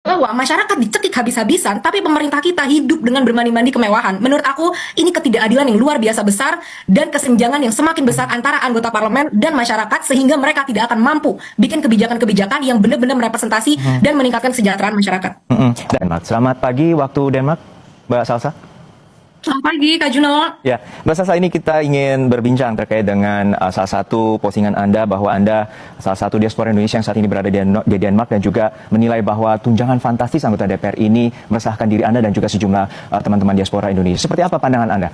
bahwa masyarakat dicekik habis-habisan, tapi pemerintah kita hidup dengan bermandi-mandi kemewahan. Menurut aku, ini ketidakadilan yang luar biasa besar dan kesenjangan yang semakin besar antara anggota parlemen dan masyarakat, sehingga mereka tidak akan mampu bikin kebijakan-kebijakan yang benar-benar merepresentasi dan meningkatkan kesejahteraan masyarakat. Denmark. Selamat pagi waktu Denmark, Mbak Salsa. Selamat pagi, Kak Juno. Ya, Mbak Salsa, ini kita ingin berbincang terkait dengan salah satu postingan Anda bahwa Anda salah satu diaspora Indonesia yang saat ini berada di Denmark dan juga menilai bahwa tunjangan fantastis anggota DPR ini meresahkan diri Anda dan juga sejumlah teman-teman diaspora Indonesia. Seperti apa pandangan Anda?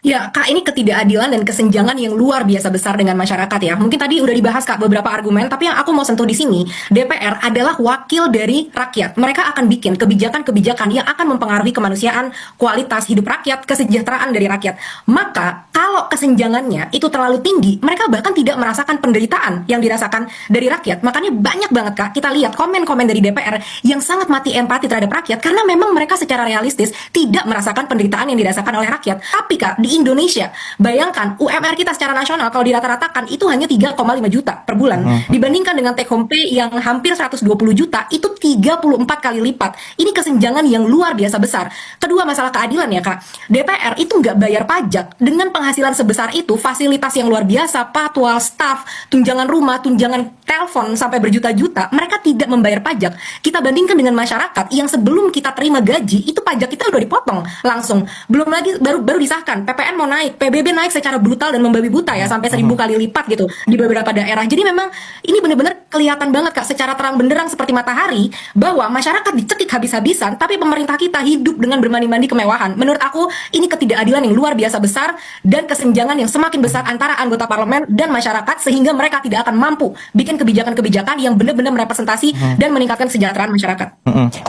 Ya, Kak, ini ketidakadilan dan kesenjangan yang luar biasa besar dengan masyarakat ya. Mungkin tadi udah dibahas, Kak, beberapa argumen, tapi yang aku mau sentuh di sini, DPR adalah wakil dari rakyat. Mereka akan bikin kebijakan-kebijakan yang akan mempengaruhi kemanusiaan, kualitas hidup rakyat, kesejahteraan dari rakyat. Maka, kalau kesenjangannya itu terlalu tinggi, mereka bahkan tidak merasakan penderitaan yang dirasakan dari rakyat. Makanya banyak banget, Kak, kita lihat komen-komen dari DPR yang sangat mati empati terhadap rakyat, karena memang mereka secara realistis tidak merasakan penderitaan yang dirasakan oleh rakyat. Tapi, Kak, di Indonesia, bayangkan UMR kita secara nasional kalau dirata-ratakan itu hanya 3,5 juta per bulan. Dibandingkan dengan take home pay yang hampir 120 juta, itu 34 kali lipat. Ini kesenjangan yang luar biasa besar. Kedua, masalah keadilan ya, Kak. DPR itu nggak bayar pajak. Dengan penghasilan sebesar itu, fasilitas yang luar biasa, patwal, staff, tunjangan rumah, tunjangan telepon sampai berjuta-juta, mereka tidak membayar pajak. Kita bandingkan dengan masyarakat yang sebelum kita terima gaji, itu pajak kita udah dipotong langsung. Belum lagi baru disahkan, PPN mau naik, PBB naik secara brutal dan membabi buta ya, sampai 1000 kali lipat gitu di beberapa daerah. Jadi memang ini benar-benar kelihatan banget, Kak, secara terang benderang seperti matahari bahwa masyarakat dicekik habis-habisan, tapi pemerintah kita hidup dengan bermandi-mandi kemewahan. Menurut aku ini ketidakadilan yang luar biasa besar dan kesenjangan yang semakin besar antara anggota parlemen dan masyarakat, sehingga mereka tidak akan mampu bikin kebijakan-kebijakan yang benar-benar merepresentasi dan meningkatkan kesejahteraan masyarakat.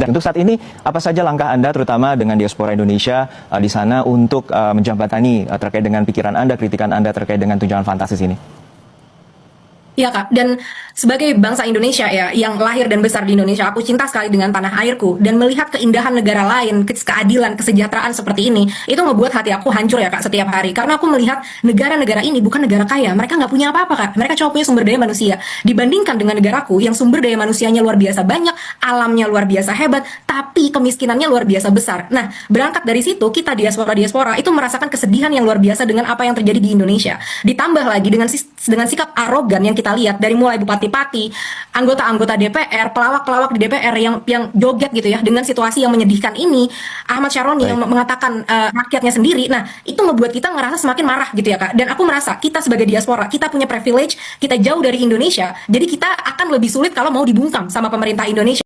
Dan untuk saat ini, apa saja langkah Anda terutama dengan diaspora Indonesia di sana untuk menjembatani terkait dengan pikiran Anda, kritikan Anda terkait dengan tunjangan fantastis ini? Iya, Kak, dan sebagai bangsa Indonesia ya, yang lahir dan besar di Indonesia, aku cinta sekali dengan tanah airku, dan melihat keindahan negara lain, keadilan, kesejahteraan seperti ini, itu ngebuat hati aku hancur ya, Kak, setiap hari. Karena aku melihat negara-negara ini bukan negara kaya, mereka nggak punya apa-apa, Kak. Mereka cuma punya sumber daya manusia. Dibandingkan dengan negaraku, yang sumber daya manusianya luar biasa banyak, alamnya luar biasa hebat, tapi kemiskinannya luar biasa besar. Nah, berangkat dari situ, kita diaspora-diaspora itu merasakan kesedihan yang luar biasa dengan apa yang terjadi di Indonesia. Ditambah lagi dengan sikap arogan yang kita lihat dari mulai bupati-pati, anggota-anggota DPR, pelawak-pelawak di DPR yang joget gitu ya dengan situasi yang menyedihkan ini, Ahmad Syaroni yang mengatakan rakyatnya sendiri. Nah, itu ngebuat kita ngerasa semakin marah gitu ya, Kak. Dan aku merasa kita sebagai diaspora, kita punya privilege, kita jauh dari Indonesia, jadi kita akan lebih sulit kalau mau dibungkam sama pemerintah Indonesia.